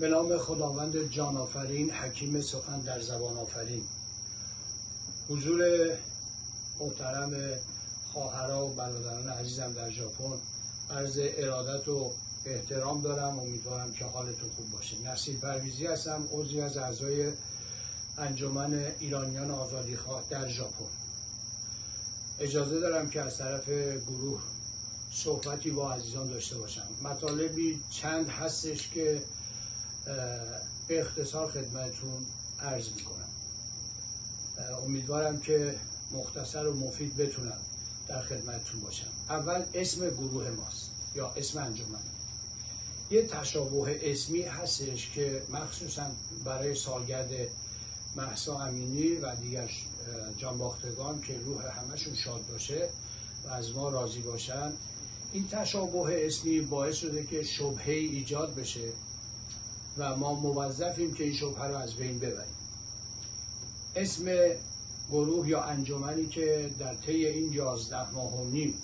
به نام خداوند جان آفرین، حکیم سخن در زبان آفرین. حضور محترم خواهرها و برادران عزیزم در ژاپن، عرض ارادت و احترام دارم. امیدوارم که حالتون خوب باشه. نصیر پرویزی هستم، عضوی از اعضای انجمن ایرانیان آزادیخواه در ژاپن. اجازه دارم که از طرف گروه صحبتی با عزیزان داشته باشم. مطالبی چند هستش که به اختصار خدمتتون عرض میکنم. امیدوارم که مختصر و مفید بتونم در خدمتتون باشم. اول اسم گروه ماست یا اسم انجمن. یه تشابه اسمی هستش که مخصوصا برای سالگرد مهسا امینی و دیگر جانباختگان که روح همشون شاد باشه و از ما راضی باشن، این تشابه اسمی باعث شده که شبهه ایجاد بشه و ما موظفیم که این شبهه رو از بین ببریم. اسم گروه یا انجمنی که در طی این 11 ماه و نیم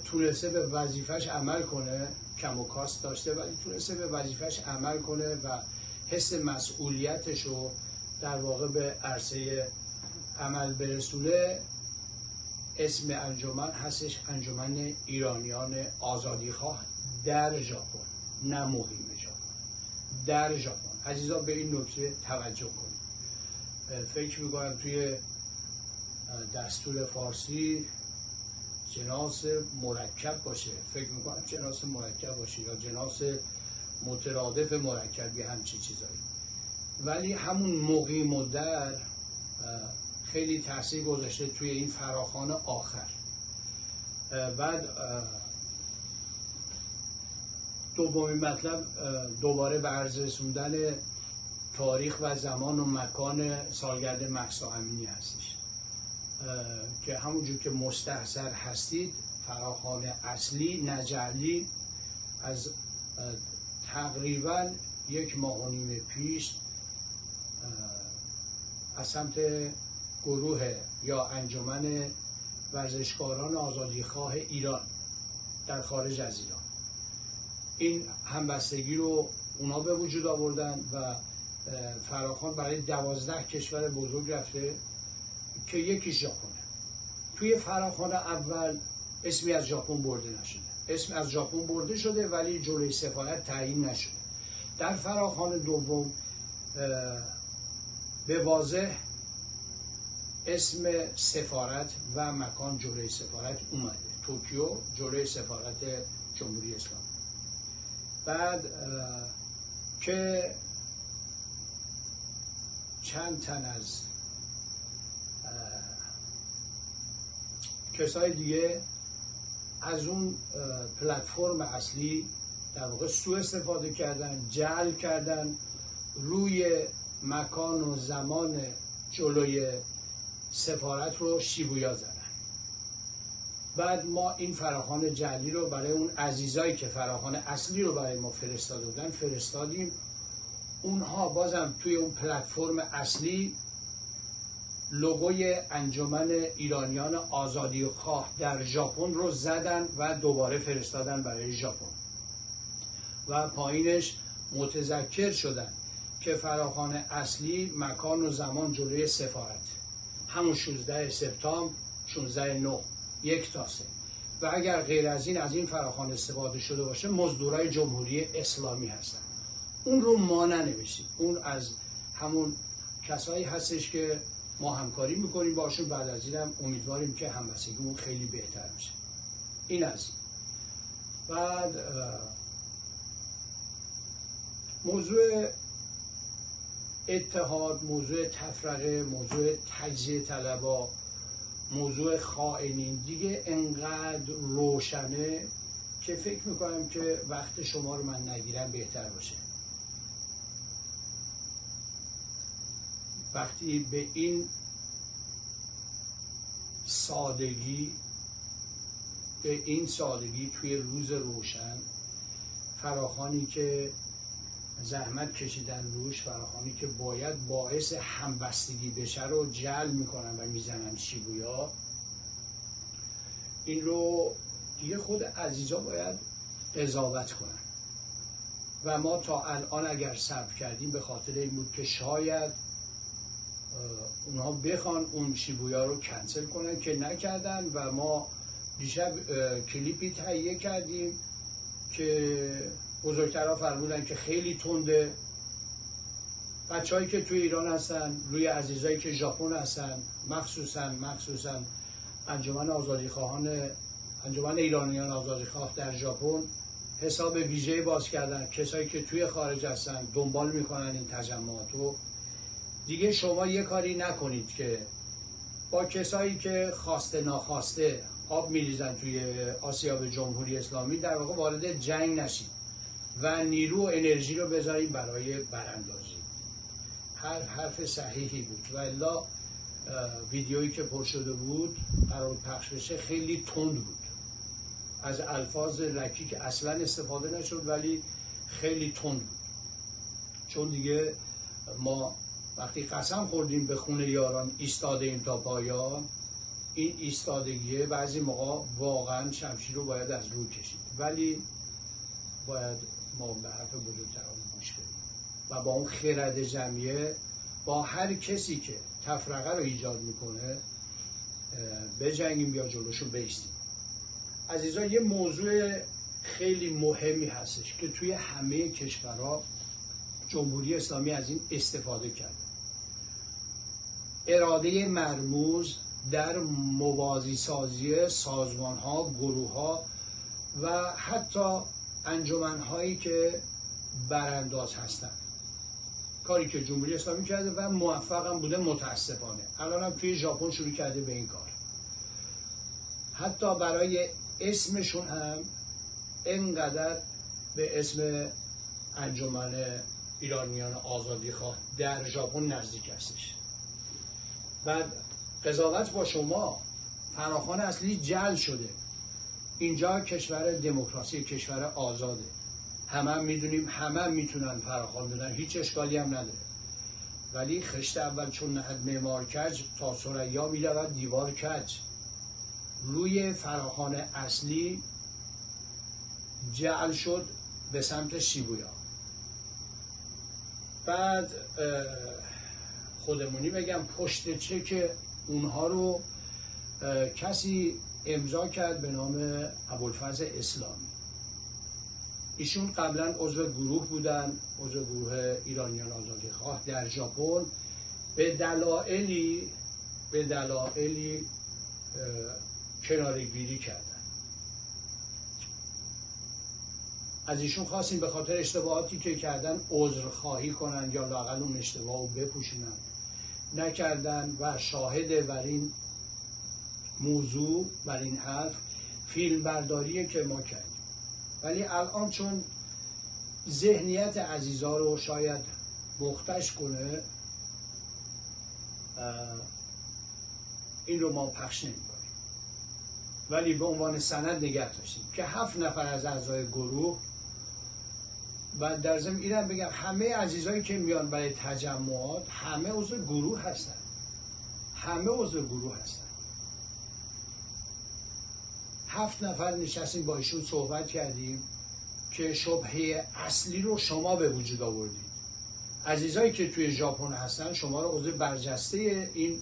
تونسته به وظیفش عمل کنه، کم و کاست داشته ولی تونسته به وظیفش عمل کنه و حس مسئولیتش رو در واقع به عرصه عمل برسونه، اسم انجمن هستش انجمن ایرانیان آزادیخواه در ژاپن، نه مقیم ژاپن، در ژاپن. عزیزا به این نکته توجه کنید. فکر میکنم توی دستور فارسی جناس مرکب باشه، فکر میکنم جناس مرکب باشه یا جناس مترادف مرکب، یه همچی چیزایی، ولی همون مقیم و در خیلی تاثیر گذاشته توی این فراخوان آخر. بعد دومین مطلب دوباره به عرض رسوندن تاریخ و زمان و مکان سالگرد مهسا امینی هستش که همونجور که مستحضر هستید، فراخوان اصلی نجعلی از تقریبا 1.5 ماه پیش از سمت گروه یا انجمن ورزشکاران آزادیخواه ایران در خارج از ایران این همبستگی رو اونا به وجود آوردن و فراخوان برای 12 کشور بزرگ رفته که یکیش ژاپنه. توی فراخوان اول اسمی از ژاپن برده نشده، اسم از ژاپن برده شده ولی جلوی سفارت تعیین نشده. در فراخوان دوم به واضح اسم سفارت و مکان جلوی سفارت اومده، توکیو جلوی سفارت جمهوری اسلامی. بعد که چند تن از کسای دیگه از اون پلتفرم اصلی در واقع سوء استفاده کردن، جعل کردن، روی مکان و زمان جلوی سفارت رو شیبویا زدن. بعد ما این فراخوان جعلی رو برای اون عزیزایی که فراخوان اصلی رو برای ما فرستادیم. اونها بازم توی اون پلتفرم اصلی لوگوی انجمن ایرانیان آزادیخواه در ژاپن رو زدن و دوباره فرستادن برای ژاپن و پایینش متذکر شدن که فراخوان اصلی مکان و زمان جلوی سفارت همون 16 سپتامبر 16/9 1 تا 3 و اگر غیر از این فراخوان استفاده شده باشه مزدورای جمهوری اسلامی هستن. اون رو ما ننوشتیم، اون از همون کسایی هستش که ما همکاری میکنیم باشون. بعد از اینم امیدواریم که همبستگیمون خیلی بهتر بشه. این از بعد موضوع اتحاد، موضوع تفرقه، موضوع تجزیه طلبا، موضوع خائنین دیگه انقدر روشنه که فکر میکنم که وقت شما رو من نگیرم بهتر باشه. وقتی به این سادگی توی روز روشن، فراخوانی که زحمت کشیدن روش، فراخوانی که باید باعث همبستگی بشه رو جعل میکنن و میزنن شیبویا، این رو دیگه خود عزیزا باید قضاوت کنن. و ما تا الان اگر صبر کردیم به خاطر این بود که شاید اونها بخوان اون شیبویا رو کنسل کنن که نکردن و ما دیشب کلیپی تهیه کردیم که بزرگترها فرمودن که خیلی تنده. بچه‌هایی که توی ایران هستن، روی عزیزایی که ژاپن هستن، مخصوصا انجمن آزادیخواهان، انجمن ایرانیان آزادیخواه در ژاپن حساب ویژه باز کردن. کسایی که توی خارج هستن دنبال میکنن این تجمعات رو. دیگه شما یه کاری نکنید که با کسایی که خواسته ناخواسته آب میریزن توی آسیاب جمهوری اسلامی در واقع وارد جنگ نشید و نیرو و انرژی رو بذارید برای براندازی. حرف صحیحی بود و الا ویدیویی که پر شده بود قرار پخش بشه خیلی تند بود، از الفاظ رکی که اصلا استفاده نشد ولی خیلی تند بود. چون دیگه ما وقتی قسم خوردیم به خون یاران ایستاده ایم تا پایان، این ایستادگیه بعضی موقع واقعا شمشیر رو باید از رو کشید، ولی باید ما به حرف بزرگتران گوش بدیم و با اون خرد جمعیه با هر کسی که تفرقه رو ایجاد میکنه بجنگیم یا جلوشو بایستیم. عزیزان، یه موضوع خیلی مهمی هستش که توی همه کشورها جمهوری اسلامی از این استفاده کرده. اراده مرموز در موازی سازی سازمان ها، گروه ها و حتی انجمن هایی که برانداز هستند. کاری که جمهوری اسلامی کرده و موفق هم بوده متاسفانه. الان هم توی ژاپن شروع کرده به این کار. حتی برای اسمشون هم اینقدر به اسم انجمن ایرانیان آزادیخواه در ژاپن نزدیک هستش. بعد قضاوت با شما، فراخوان اصلی جعل شده. اینجا کشور دموکراسی، کشور آزاده. همه میدونیم، همه میتونن فراخوان بدن، هیچ اشکالی هم نداره. ولی خشت اول چون نهد معمار کج، تا ثریا میرود دیوار کج. روی فراخوان اصلی جعل شد به سمت شیبویا. بعد خودمونی بگم پشت چک اونها رو کسی امضا کرد به نام ابوالفضل اسلامی. ایشون قبلا عضو گروه بودن، عضو گروه ایرانیان آزادیخواه در ژاپن. به دلایلی کناره‌گیری کردن. از ایشون خواستیم به خاطر اشتباهاتی که کردن عذرخواهی کنن یا لااقل اون اشتباه رو بپوشونن. نکردن و شاهد بر این موضوع، بر این حرف، فیلم برداریه که ما کردیم. ولی الان چون ذهنیت عزیزا رو شاید مختش کنه، این رو ما پخش نمی‌کنیم. ولی به عنوان سند نگه داشتیم که 7 نفر از اعضای گروه، و در ضمن اینم بگم همه عزیزایی که میان برای تجمعات همه عضو گروه هستن. 7 نفر نشستیم با ایشون صحبت کردیم که شبهه اصلی رو شما به وجود آوردید. عزیزایی که توی ژاپن هستن شما رو عضو برجسته این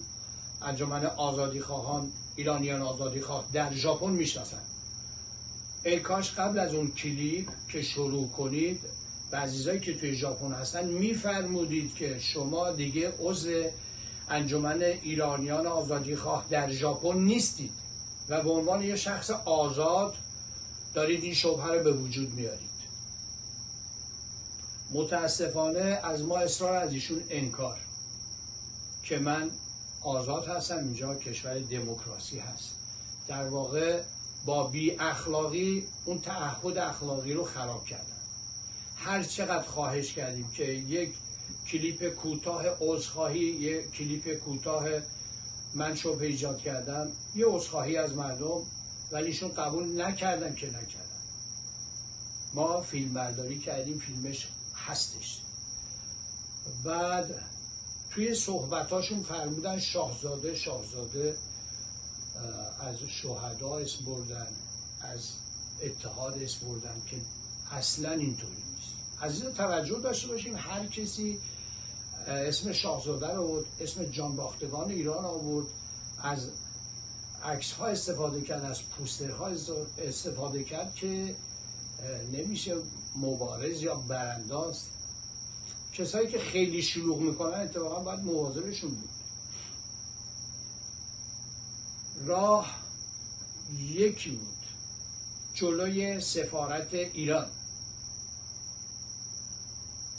انجمن آزادیخواهان، ایرانیان آزادیخواه در ژاپن میشناسن. ای کاش قبل از اون کلیپ که شروع کنید به عزیزایی که توی ژاپن هستن میفرمودید که شما دیگه عضو انجمن ایرانیان آزادیخواه در ژاپن نیستید و به عنوان یه شخص آزاد دارید این شبهه رو به وجود میارید. متاسفانه از ما اصرار، از ایشون انکار که من آزاد هستم، اینجا کشور دموکراسی هست. در واقع با بی اخلاقی اون تعهد اخلاقی رو خراب کردن. هر چقدر خواهش کردیم که یک کلیپ کوتاه عذرخواهی، یک کلیپ کوتاه من شبهه ایجاد کردم، یه عذرخواهی از مردم، ولی ایشون قبول نکردن. ما فیلم برداری کردیم، فیلمش هستش. بعد توی صحبتاشون فرمودن شاهزاده از شهدا اسم بردن، از اتحاد اسم بردن که اصلا اینطوری نیست. عزیز توجه داشته باشیم هر کسی اسم شاهزاده رو آورد، اسم جانباختگان ایران آورد، از عکس ها استفاده کرد، از پوسترها استفاده کرد که نمیشه مبارز یا برانداز. کسایی که خیلی شلوغ میکنن اتفاقا باید مواظبشون بود. راه یکی بود، جلوی سفارت ایران.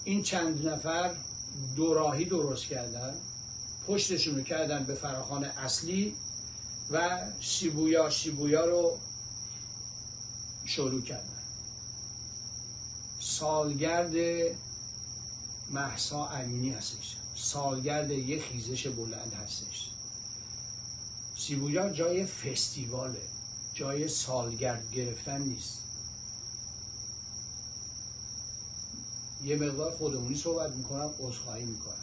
این چند نفر دوراهی درست کردن، پشتشون رو کردن به فراخوان اصلی و شیبویا رو شروع کردن. سالگرد مهسا امینی هستش، سالگرد یه خیزش بلند هستش. شیبویا جای فستیواله، جای سالگرد گرفتن نیست. یه مقدار خودمونی صحبت میکنم، عذرخواهی میکنم.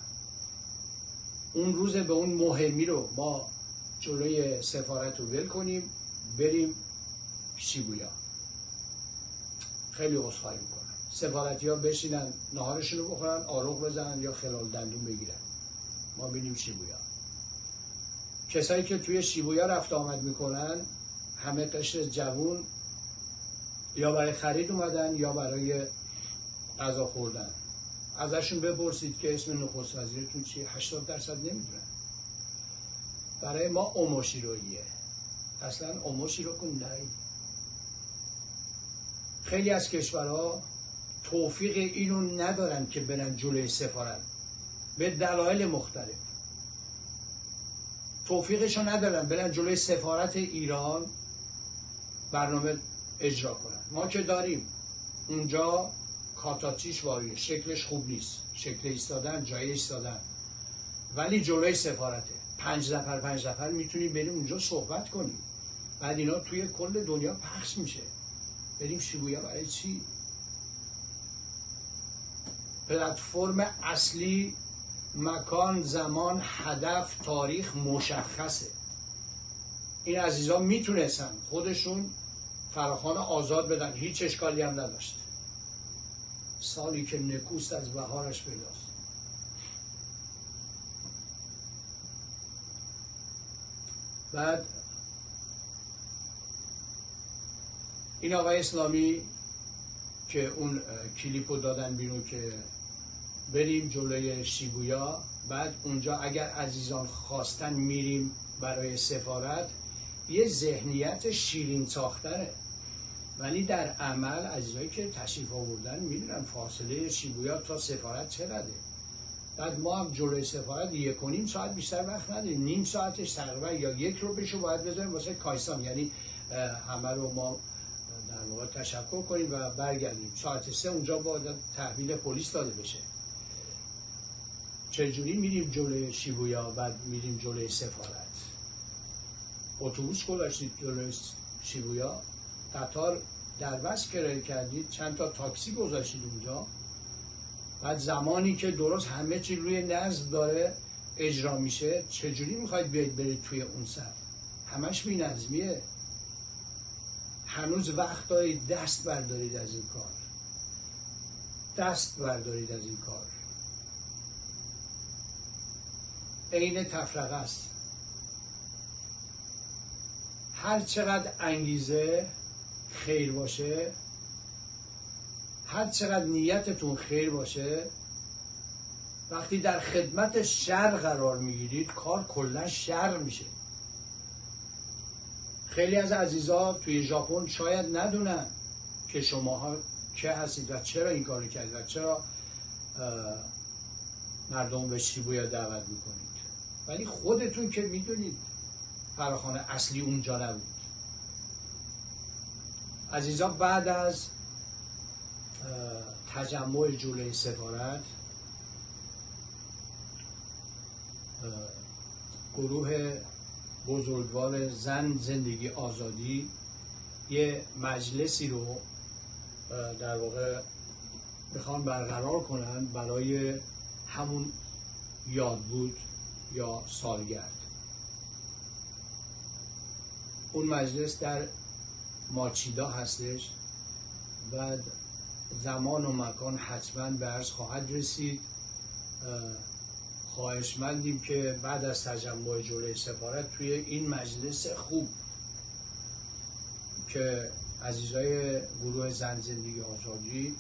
اون روز به اون مهمی رو ما جلوی سفارت رو ول کنیم بریم شیبویا. خیلی عذرخواهی میکنم. سفارتی ها بشینن نهارشون رو بخورن، آروغ بزنن یا خلال دندون بگیرن، ما بریم شیبویا. کسایی که توی شیبویا رفت آمد میکنن همه قشر جوون، یا برای خرید اومدن یا برای غذا خوردن. ازشون بپرسید که اسم نخست وزیرتون چیه، 80% نمیدونن. برای ما اوموشیرویه، اصلا اوموشیرو کن نایی. خیلی از کشورها توفیق اینو ندارن که برن جلوی سفارت به دلایل مختلف. توفیقشو ندارن برن جلوی سفارت ایران برنامه اجرا کنن. ما که داریم اونجا کاتاچیش واریه، شکلش خوب نیست، شکل ایستادن، جای ایستادن، ولی جلوی سفارته. 5 نفر میتونیم بریم اونجا صحبت کنیم. بعد اینا توی کل دنیا پخش میشه. بریم شیبویا برای چی؟ پلتفرم اصلی، مکان، زمان، هدف، تاریخ مشخصه. این عزیزان میتونستن خودشون فراخوان آزاد بدن، هیچ اشکالی هم نداشت. سالی که نکوست از بهارش پیداست. بعد این آقای اسلامی که اون کلیپو دادن بیرون که بریم جلوی شیبویا، بعد اونجا اگر عزیزان خواستن میریم برای سفارت، یه ذهنیت شیرین ساختنه، ولی در عمل عزیزایی که تشریف آوردن میدونن فاصله شیبویا تا سفارت چقدره. بعد ما هم جلوی سفارت 1.5 ساعت بیشتر وقت نداریم، نیم ساعتش تقریبا یا 1 رو بشو باید بذاریم واسه کایسان، یعنی همه رو ما در واقع تشکر کنیم و برگردیم. ساعت 3 اونجا باید تحویل پلیس داده بشه. چجوری میریم جلوی شیبویا بعد میریم جلوی سفارت؟ اتوبوس گذاشتید جلوی شیبویا، قطار در بس کرایه کردید، چند تا تاکسی گذاشتید اونجا، بعد زمانی که درست همه چی روی نظم داره اجرا میشه چجوری میخواید بیاید برید توی اون صف؟ همش بی‌نظمیه. هنوز وقت دارید دست بردارید از این کار، دست بردارید از این کار. عین تفرقه است. هر چقدر انگیزه خیر باشه، هر چقدر نیتتون خیر باشه، وقتی در خدمت شر قرار میگیرید کار کلا شر میشه. خیلی از عزیزا توی ژاپن شاید ندونن که شماها که هستید و چرا این کارو کردید و چرا مردم به شیبویا دعوت میکنید، ولی خودتون که میدونید فراخوان اصلی اونجا نبود. عزیزان بعد از تجمع جلوی سفارت، گروه بزرگوار زن زندگی آزادی یه مجلسی رو در واقع میخوان برقرار کنن برای همون یادبود یا سالگرد. اون مجلس در ماچیدا هستش. بعد زمان و مکان حتما به عرض خواهد رسید. خواهشمندیم که بعد از تجمع جلوی سفارت توی این مجلس خوب که عزیزای گروه زن زندگی آزادی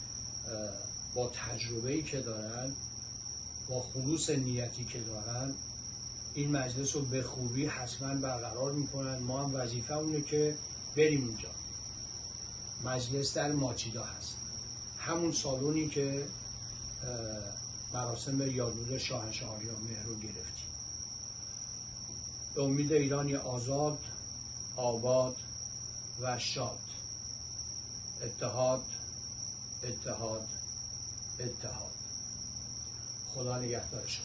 با تجربه‌ای که دارن، با خلوص نیتی که دارن، این مجلس رو به خوبی حتما برقرار میکنن. ما هم وظیفه اونه که بریم اونجا. مجلس در ماچیدا هست، همون سالونی که مراسم یادبود شاهنشاه آریامهر رو گرفتیم. به امید ایرانی آزاد، آباد و شاد. اتحاد، اتحاد، اتحاد. خدا نگهدار شما.